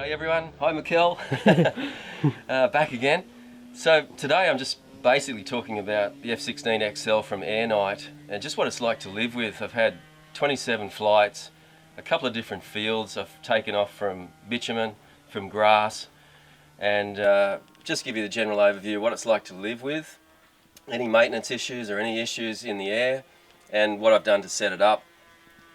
G'day everyone, hi Mikkel, back again. So today I'm just basically talking about the F-16XL from AirKnight and just what it's like to live with. I've had 27 flights, a couple of different fields. I've taken off from bitumen, from grass, and just give you the general overview of what it's like to live with, any maintenance issues or any issues in the air, and what I've done to set it up.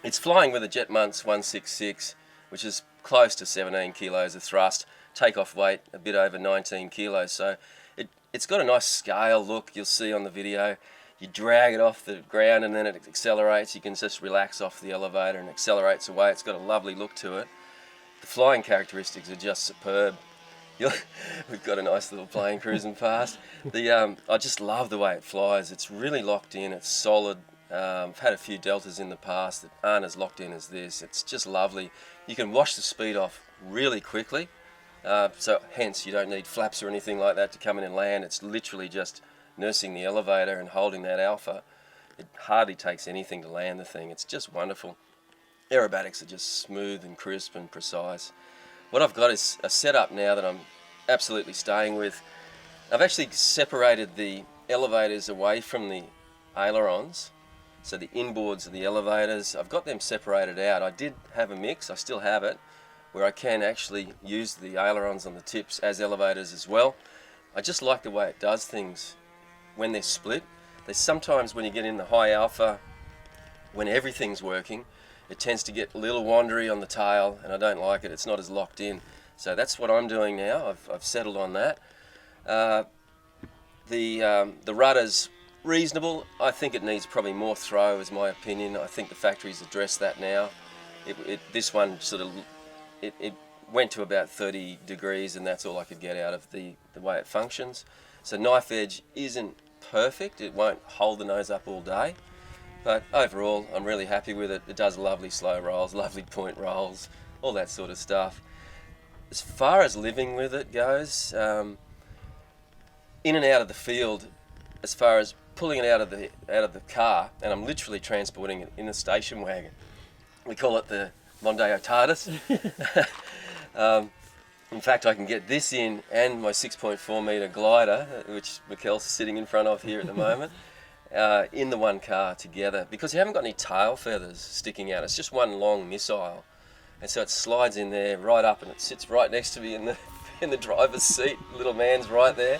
It's flying with a Jetmonts 166, which is close to 17 kilos of thrust, takeoff weight a bit over 19 kilos. So it's got a nice scale look, you'll see on the video. You drag it off the ground and then it accelerates. You can just relax off the elevator and accelerates away. It's got a lovely look to it. The flying characteristics are just superb. We've got a nice little plane cruising past. I just love the way it flies. It's really locked in, it's solid. I've had a few Deltas in the past that aren't as locked in as this. It's just lovely. You can wash the speed off really quickly, so hence you don't need flaps or anything like that to come in and land. It's literally just nursing the elevator and holding that alpha. It hardly takes anything to land the thing. It's just wonderful. Aerobatics are just smooth and crisp and precise. What I've got is a setup now that I'm absolutely staying with. I've actually separated the elevators away from the ailerons. So the inboards of the elevators, I've got them separated out. I did have a mix, I still have it, where I can actually use the ailerons on the tips as elevators as well. I just like the way it does things when they're split. There's sometimes when you get in the high alpha, when everything's working, it tends to get a little wandery on the tail, and I don't like it. It's not as locked in. So that's what I'm doing now. I've settled on that. The rudder's reasonable. I think it needs probably more throw, is my opinion. I think the factory's addressed that now. This one sort of it went to about 30 degrees, and that's all I could get out of the way it functions. So knife edge isn't perfect. It won't hold the nose up all day, but overall I'm really happy with it. It does lovely slow rolls, lovely point rolls, all that sort of stuff. As far as living with it goes, in and out of the field, as far as pulling it out of the car, and I'm literally transporting it in a station wagon. We call it the Mondeo TARDIS. In fact, I can get this in and my 6.4 metre glider, which Mikkel's sitting in front of here at the moment, in the one car together, because you haven't got any tail feathers sticking out. It's just one long missile, and so it slides in there right up, and it sits right next to me in the driver's seat. Little man's right there.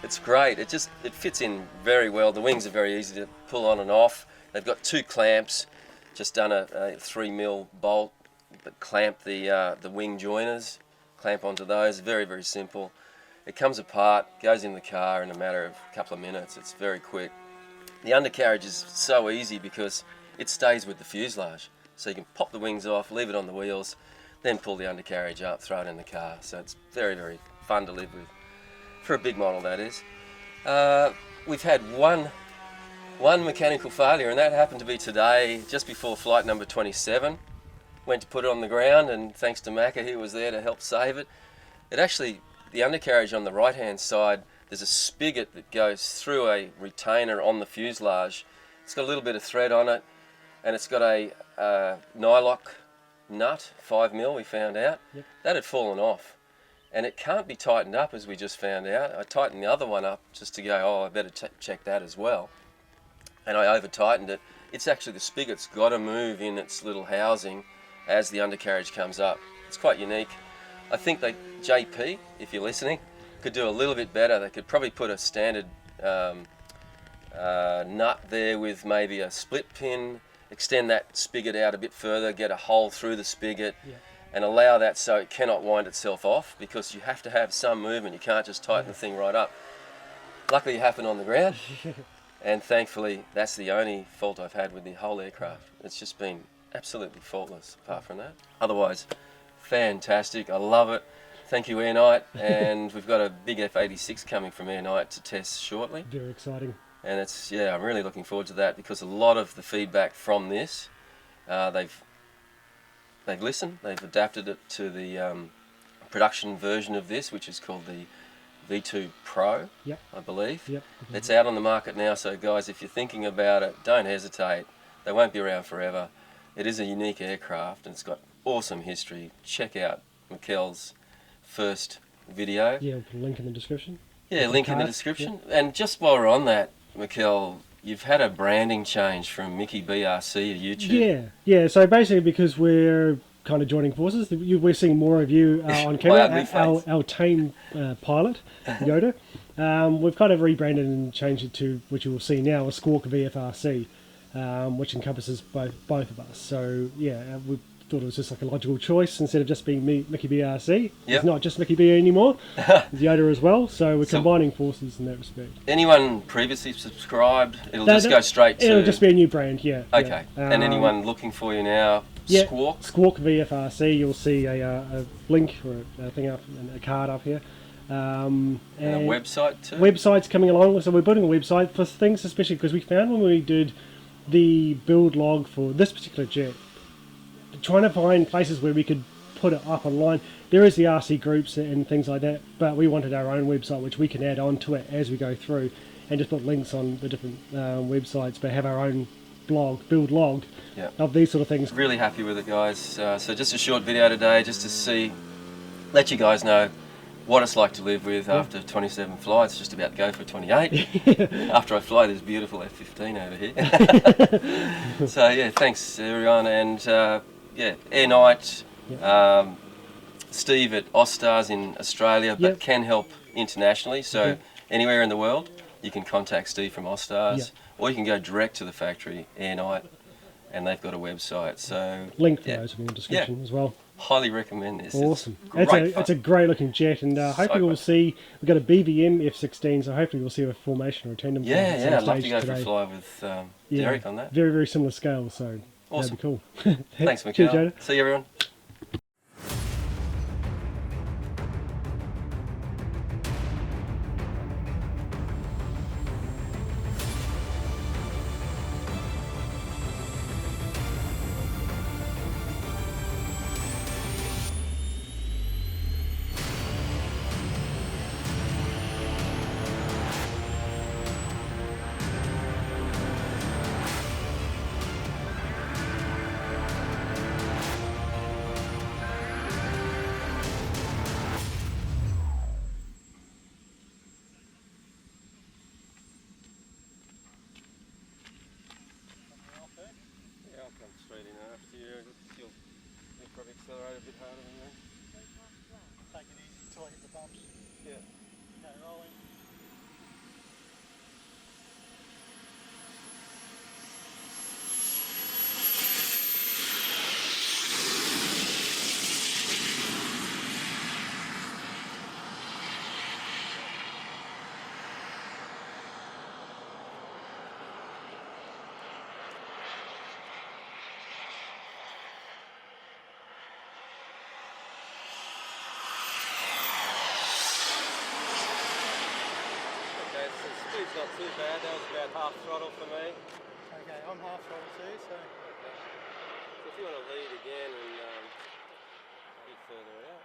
It's great. It fits in very well. The wings are very easy to pull on and off. They've got two clamps. Just done a 3mm bolt, but clamp the wing joiners. Clamp onto those. Very, very simple. It comes apart, goes in the car in a matter of a couple of minutes. It's very quick. The undercarriage is so easy because it stays with the fuselage. So you can pop the wings off, leave it on the wheels, then pull the undercarriage up, throw it in the car. So it's very, very fun to live with. For a big model, that is. We've had one mechanical failure, and that happened to be today, just before flight number 27. Went to put it on the ground, and thanks to Macca, he was there to help save it. The undercarriage on the right-hand side, there's a spigot that goes through a retainer on the fuselage. It's got a little bit of thread on it, and it's got a nylock nut, 5mm, we found out. Yep. That had fallen off. And it can't be tightened up, as we just found out. I tightened the other one up just to go, oh, I better check that as well. And I over-tightened it. It's actually, the spigot's got to move in its little housing as the undercarriage comes up. It's quite unique. I think JP, if you're listening, could do a little bit better. They could probably put a standard nut there with maybe a split pin, extend that spigot out a bit further, get a hole through the spigot. Yeah. And allow that so it cannot wind itself off, because you have to have some movement. You can't just tighten the thing right up. Luckily it happened on the ground, and thankfully that's the only fault I've had with the whole aircraft. It's just been absolutely faultless apart from that. Otherwise, fantastic. I love it. Thank you, AirKnight, and we've got a big F-86 coming from AirKnight to test shortly. Very exciting. And I'm really looking forward to that, because a lot of the feedback from this, they've listened, they've adapted it to the production version of this, which is called the V2 Pro, yep. I believe. Yep. It's out on the market now, so guys, if you're thinking about it, don't hesitate. They won't be around forever. It is a unique aircraft, and it's got awesome history. Check out Mikkel's first video. Yeah, we'll put a link in the description. Yeah, link in the description. Yep. And just while we're on that, Mikkel, you've had a branding change from Mickey BRC of YouTube. Yeah. So basically, because we're kind of joining forces, we're seeing more of you on camera. Our tame pilot, Yoda. We've kind of rebranded and changed it to, which you will see now, a Squawk VFRC, which encompasses both of us. So yeah, we thought it was just like a logical choice instead of just being Mickey BRC. Yep. It's not just Mickey B anymore. It's Yoda as well. So we're combining forces in that respect. Anyone previously subscribed, it'll just go straight to... It'll just be a new brand, yeah. Okay. And anyone looking for you now, Squawk? Squawk VFRC, you'll see a link or a thing up, a card up here. And a website too? Website's coming along, so we're building a website for things, especially because we found when we did the build log for this particular jet, trying to find places where we could put it up online. There is the RC groups and things like that, but we wanted our own website which we can add on to it as we go through and just put links on the different websites, but have our own blog, build log of these sort of things. Really happy with it, guys. So just a short video today just to let you guys know what it's like to live with after 27 flights, just about to go for 28. After I fly this beautiful F-15 over here. So yeah, thanks everyone, and AirKnight, Steve at Austars in Australia, but can help internationally, so anywhere in the world you can contact Steve from Austars, or you can go direct to the factory, AirKnight, and they've got a website. So link for those in the description as well. Highly recommend this. Awesome. It's a great looking jet, and hopefully we'll see, we've got a BVM F-16, so hopefully we'll see a formation or a tandem. I'd love to go for a fly with Derek on that. Very, very similar scale, so awesome. That'd be cool. Thanks, Mikkel. Cheers, Yoda. See you, everyone. Straight in after you. You'll probably accelerate a bit harder than me. Take it easy until I hit the bumps. Yeah. Okay, rolling. Speed's not too bad, that was about half throttle for me. Okay, I'm half throttle too, so... Okay. So if you want to lead again and be further out.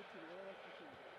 good to hear. That's for sure.